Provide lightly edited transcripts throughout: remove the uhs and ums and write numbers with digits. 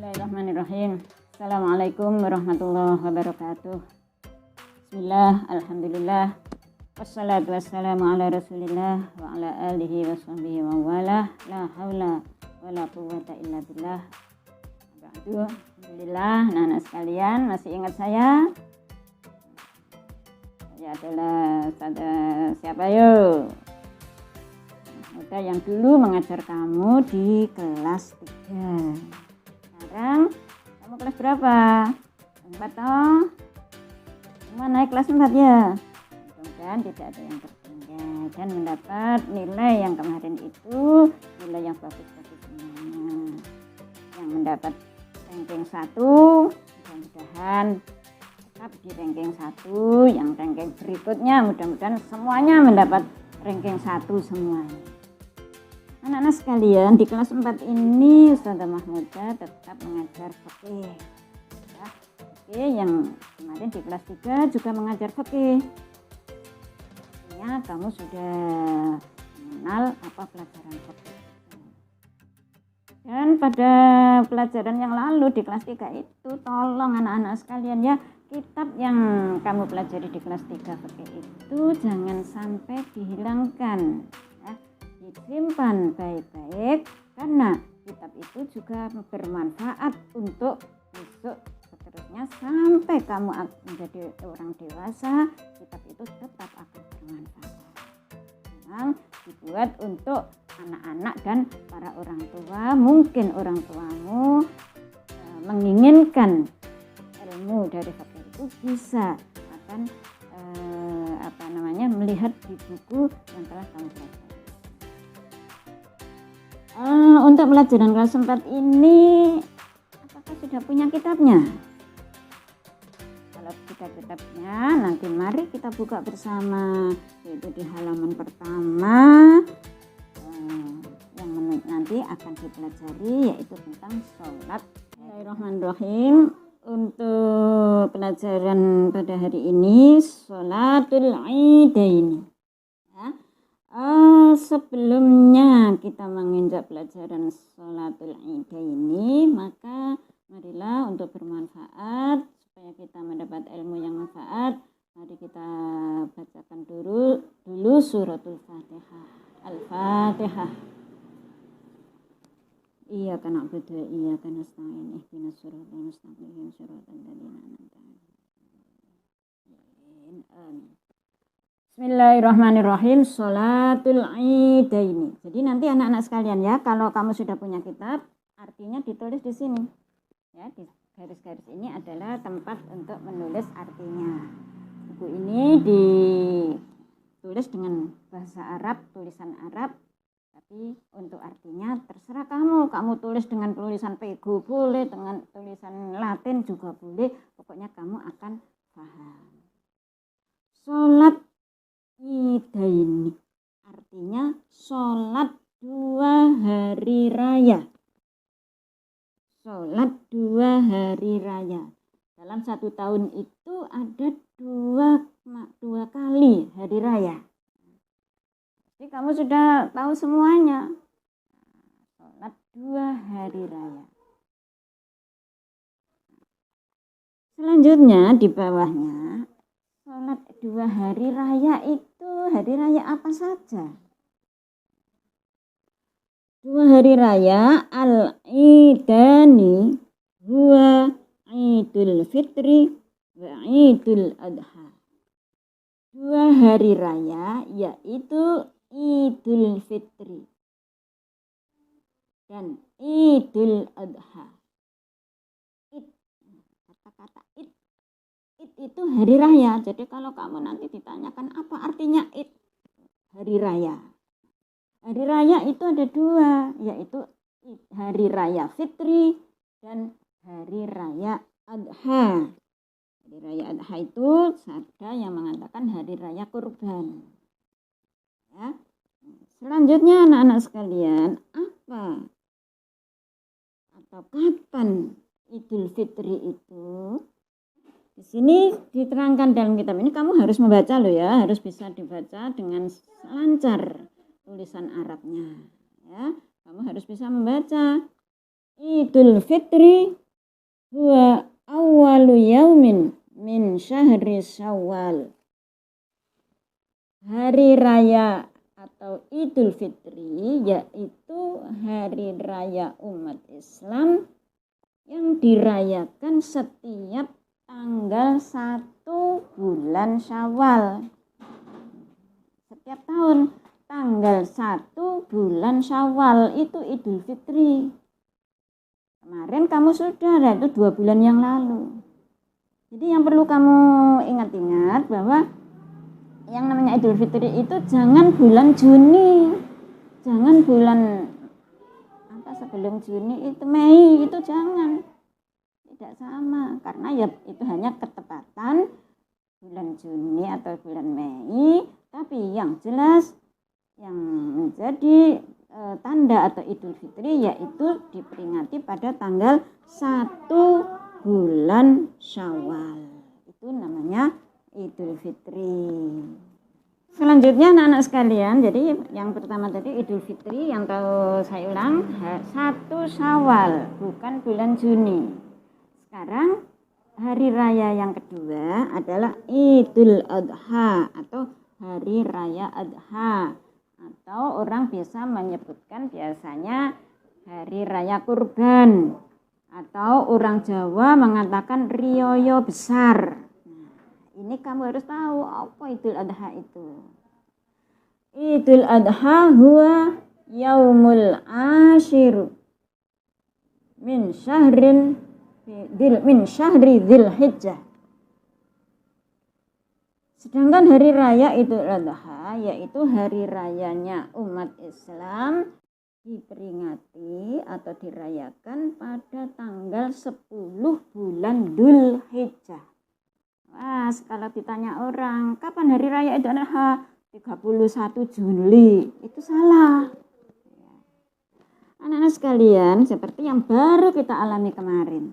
Bismillahirrahmanirrahim. Assalamualaikum warahmatullahi wabarakatuh. Bismillah, alhamdulillah. Wassalatu wassalamu ala rasulillah wa ala alihi wa sahbihi wa wala. La hawla wa la quwwata illa billah. Ba'du. Alhamdulillah, anak-anak sekalian masih ingat saya? Saya adalah siapa yuk? Muda yang dulu mengajar kamu di kelas 3. Sekarang kamu kelas berapa? 4 toh? Semua naik kelas 4 ya? Mudah-mudahan tidak ada yang tertinggal dan mendapat nilai yang kemarin itu nilai yang bagus-bagus semuanya. Yang mendapat ranking 1 mudah-mudahan tetap di ranking 1. Yang ranking berikutnya mudah-mudahan semuanya mendapat ranking 1 semuanya. Anak-anak sekalian, di kelas 4 ini Ustazah Mahmudah tetap mengajar fikih. Ya, fikih yang kemarin di kelas 3 juga mengajar fikih. Artinya kamu sudah mengenal apa pelajaran fikih. Dan pada pelajaran yang lalu di kelas 3 itu, tolong anak-anak sekalian ya, kitab yang kamu pelajari di kelas 3 fikih itu jangan sampai dihilangkan. Disimpan baik-baik karena kitab itu juga bermanfaat untuk besok seterusnya sampai kamu menjadi orang dewasa. Kitab itu tetap akan bermanfaat. Memang dibuat untuk anak-anak dan para orang tua. Mungkin orang tuamu menginginkan ilmu dari fikih itu bisa akan melihat di buku yang telah kamu pelajari. Untuk pelajaran kelas 4 ini apakah sudah punya kitabnya? Kalau sudah kitabnya, nanti mari kita buka bersama, yaitu di halaman pertama yang nanti akan dipelajari, yaitu tentang sholat. Bismillahirrahmanirrahim. Untuk pelajaran pada hari ini sholatul idaini. Sebelumnya kita menginjak pelajaran sholatul idaini, maka marilah untuk bermanfaat supaya kita mendapat ilmu yang manfaat, mari kita bacakan dulu suratul Fatihah. Al-Fatihah. Iyyaka na'budu wa iyyaka nasta'in ihdinas siratal mustaqim siratal ladzina an'amta 'alaihim. Amin. Bismillahirrahmanirrahim. Sholatul idaini. Jadi nanti anak-anak sekalian ya, kalau kamu sudah punya kitab, artinya ditulis di sini. Ya, di garis-garis ini adalah tempat untuk menulis artinya. Buku ini ditulis dengan bahasa Arab, tulisan Arab, tapi untuk artinya terserah kamu. Kamu tulis dengan tulisan pego boleh, dengan tulisan Latin juga boleh. Pokoknya kamu akan paham. Sholat idaini artinya sholat 2 hari raya. Sholat 2 hari raya. Dalam 1 tahun itu ada dua kali hari raya. Jadi kamu sudah tahu semuanya. Sholat 2 hari raya. Selanjutnya di bawahnya, sholat 2 hari raya itu hari raya apa saja? 2 hari raya al-idani huwa Idul Fitri wa Idul Adha. 2 hari raya yaitu Idul Fitri dan Idul Adha. Kata-kata id itu hari raya. Jadi kalau kamu nanti ditanyakan apa artinya id, hari raya. Hari raya itu ada 2, yaitu hari raya Fitri dan hari raya Adha. Hari raya Adha itu ada yang mengatakan hari raya kurban. Ya. Selanjutnya anak-anak sekalian, apa atau kapan Idul Fitri itu? Di sini diterangkan dalam kitab ini, kamu harus membaca loh ya, harus bisa dibaca dengan lancar tulisan Arabnya. Ya, kamu harus bisa membaca. Idul Fitri huwa awwalu yaumin min syahri Syawal. Hari raya atau Idul Fitri yaitu hari raya umat Islam yang dirayakan setiap tanggal 1 bulan Syawal. Setiap tahun tanggal 1 bulan Syawal itu Idul Fitri. Kemarin kamu sudah, itu 2 bulan yang lalu. Jadi yang perlu kamu ingat-ingat bahwa yang namanya Idul Fitri itu jangan bulan Juni, jangan bulan sebelum Juni itu Mei, itu jangan, tidak sama, karena ya itu hanya ketepatan bulan Juni atau bulan Mei. Tapi yang jelas yang menjadi tanda atau Idul Fitri yaitu diperingati pada tanggal 1 bulan Syawal, itu namanya Idul Fitri. Selanjutnya anak-anak sekalian, jadi yang pertama tadi Idul Fitri, yang tahu saya ulang 1 Syawal, bukan bulan Juni. Sekarang hari raya yang kedua adalah Idul Adha atau Hari Raya Adha, atau orang biasa menyebutkan biasanya Hari Raya Kurban, atau orang Jawa mengatakan Rioyo Besar. Ini kamu harus tahu apa Idul Adha itu. Idul Adha huwa yaumul ashir min syahri Dzulhijjah. Sedangkan hari raya Idul Adha yaitu hari rayanya umat Islam diperingati atau dirayakan pada tanggal 10 bulan Dzulhijjah. Wah, kalau ditanya orang, kapan hari raya Idul Adha? 31 Juli. Itu salah. Anak-anak sekalian, seperti yang baru kita alami kemarin.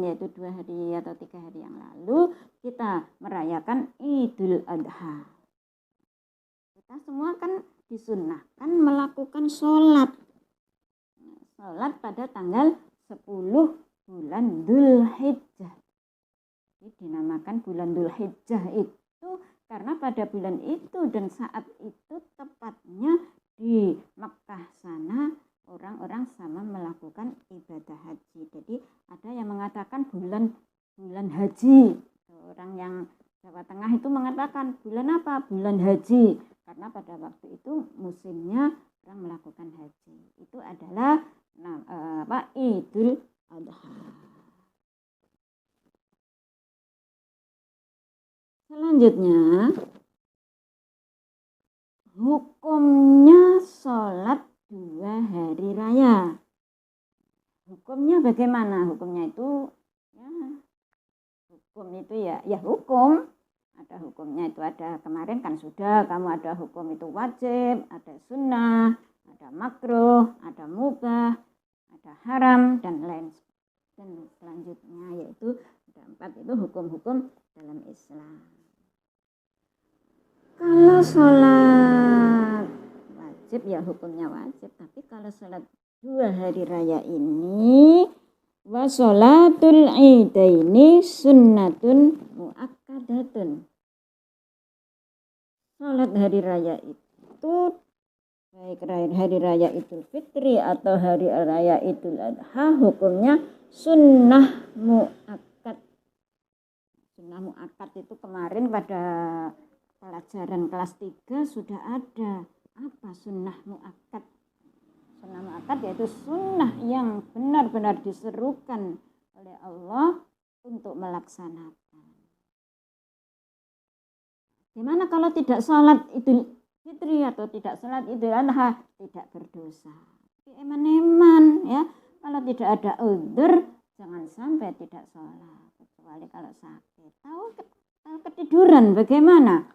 Yaitu 2 hari atau 3 hari yang lalu kita merayakan Idul Adha. Kita semua kan disunnahkan melakukan sholat pada tanggal 10 bulan Dzulhijjah. Dinamakan bulan Dzulhijjah itu karena pada bulan itu dan saat itu tepatnya di Mekah sana orang-orang sama melakukan ibadah haji. Jadi ada yang mengatakan bulan haji. Orang yang Jawa Tengah itu mengatakan bulan apa? Bulan haji. Karena pada waktu itu musimnya orang melakukan haji. Itu adalah Idul Adha. Selanjutnya, hukumnya sholat 2 hari raya. Hukumnya bagaimana? Hukumnya itu hukum. Ada hukumnya itu, ada kemarin kan sudah kamu ada hukum itu wajib, ada sunnah, ada makruh, ada mubah, ada haram dan lain. Dan selanjutnya yaitu ada 4 itu hukum-hukum dalam Islam. Kalau sholat wajib ya hukumnya wajib, tapi kalau sholat 2 hari raya ini wa sholatul idaini sunnatun muakkadatun. Sholat hari raya itu baik hari raya Idul Fitri atau hari raya Idul Adha hukumnya sunnah muakkad. Sunnah muakkad itu kemarin pada pelajaran kelas 3 sudah ada. Apa sunnah muakkad? Sunnah muakkad yaitu sunnah yang benar-benar diserukan oleh Allah untuk melaksanakan. Gimana kalau tidak sholat Idul Fitri atau tidak sholat Idul Adha? Tidak berdosa. Eman-eman ya. Kalau tidak ada uzur jangan sampai tidak sholat. Kecuali kalau sakit. Tahu ketiduran bagaimana?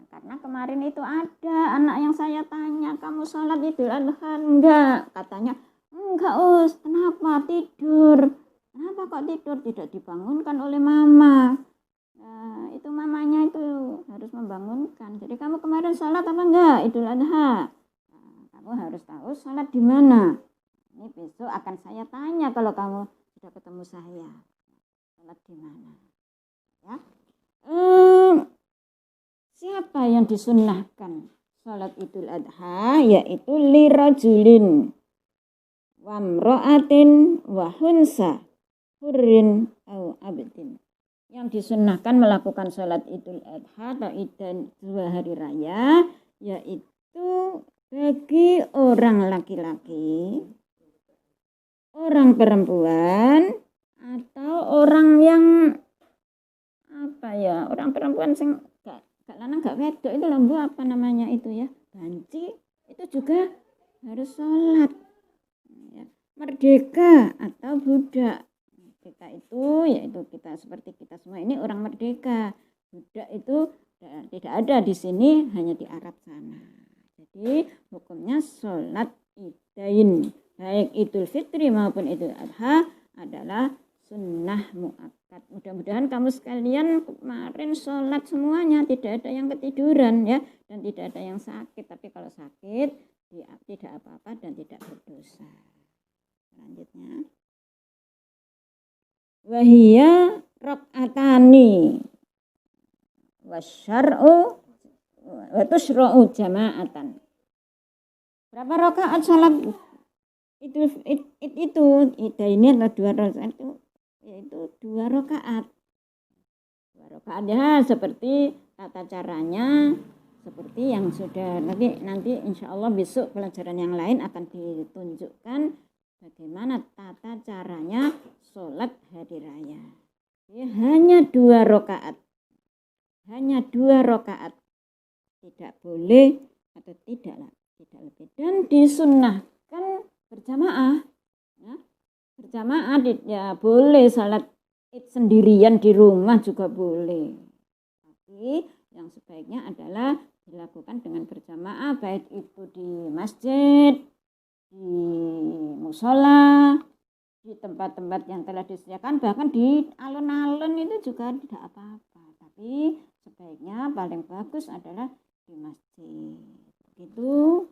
Karena kemarin itu ada anak yang saya tanya, kamu sholat Idul Adha enggak? Katanya, enggak Us, kenapa tidur? Kenapa kok tidur? Tidak dibangunkan oleh mama. Nah, itu mamanya itu harus membangunkan. Jadi kamu kemarin sholat apa enggak Idul Adha? Nah, kamu harus tahu sholat di mana. Ini besok akan saya tanya kalau kamu sudah ketemu saya. Sholat di mana? Ya. Siapa yang disunnahkan sholat Idul Adha? Yaitu lirajulin wamro'atin wahunsa hurrin au abdin. Yang disunnahkan melakukan sholat Idul Adha atau Idul 2 hari raya yaitu bagi orang laki-laki, orang perempuan, atau orang yang orang perempuan sing gak lanang gak wedok itu lho apa namanya itu ya, banci, itu juga harus sholat. Ya. Merdeka atau budak. Kita itu yaitu kita seperti kita semua ini orang merdeka. Budak itu tidak ada di sini, hanya di Arab sana. Jadi hukumnya sholat idain baik Idul Fitri maupun Idul Adha adalah sunnah muakkad. Mudah-mudahan kamu sekalian kemarin sholat semuanya, tidak ada yang ketiduran ya, dan tidak ada yang sakit. Tapi kalau sakit tidak apa-apa dan tidak berdosa. Selanjutnya wahia rakaatani wasyar'u wa tusyra'u jama'atan. Berapa rakaat salat itu ini adalah 2 rakaat itu yaitu 2 rakaat. 2 rakaat ya, seperti tata caranya seperti yang sudah nanti insya Allah besok pelajaran yang lain akan ditunjukkan bagaimana tata caranya sholat hari raya. Jadi, hanya 2 rakaat. Hanya 2 rakaat. Tidak boleh atau tidak lebih. Dan disunnahkan berjamaah. Ya. Berjamaah ya boleh sholat id sendirian di rumah juga boleh. Tapi yang sebaiknya adalah dilakukan dengan berjamaah, baik itu di masjid, di musola, di tempat-tempat yang telah disediakan, bahkan di alun-alun itu juga tidak apa-apa. Tapi sebaiknya paling bagus adalah di masjid. Itu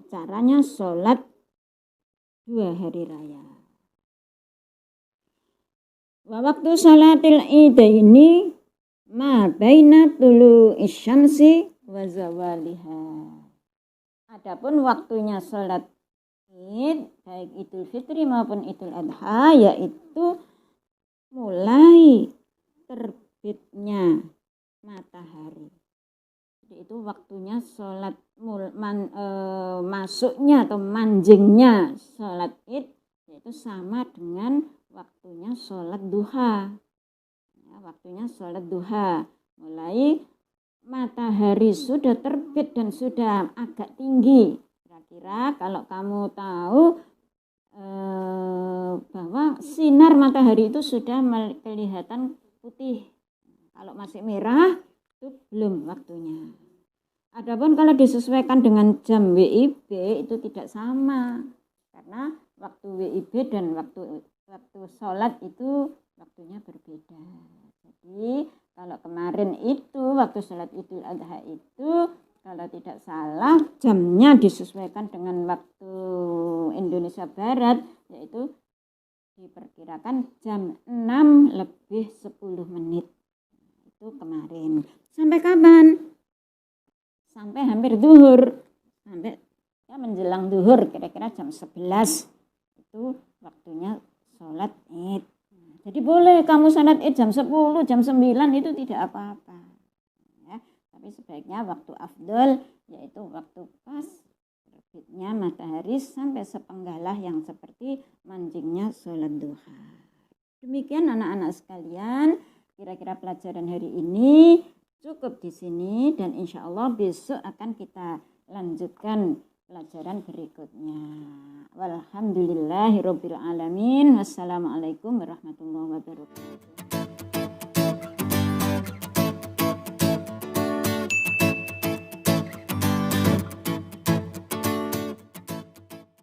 caranya sholat 2 hari raya. Wa waktu sholatil idaini ma baina tulu isyamsi wa zawaliha. Adapun waktunya sholat Id, baik Idul Fitri maupun Idul Adha, yaitu mulai terbitnya matahari. Jadi itu waktunya sholat masuknya atau manjingnya sholat Id, yaitu sama dengan waktunya sholat duha. Ya, waktunya sholat duha. Mulai matahari sudah terbit dan sudah agak tinggi. Kira-kira kalau kamu tahu bahwa sinar matahari itu sudah kelihatan putih. Kalau masih merah itu belum waktunya. Adapun kalau disesuaikan dengan jam WIB itu tidak sama. Karena waktu WIB dan waktu sholat itu waktunya berbeda. Jadi kalau kemarin itu waktu sholat Idul Adha itu kalau tidak salah jamnya disesuaikan dengan waktu Indonesia Barat, yaitu diperkirakan jam 6:10. Itu kemarin. Sampai kapan? Sampai hampir zuhur. Sampai ya menjelang zuhur kira-kira jam 11. Itu waktunya sholat Id. Jadi boleh kamu sholat Id jam 10, jam 9 itu tidak apa-apa. Tapi sebaiknya waktu afdol yaitu waktu pas terbitnya matahari sampai sepenggalah yang seperti manjingnya sholat duha. Demikian anak-anak sekalian, kira-kira pelajaran hari ini cukup di sini dan insya Allah besok akan kita lanjutkan pelajaran berikutnya. Walhamdulillahirabbil alamin. Wassalamualaikum warahmatullahi wabarakatuh.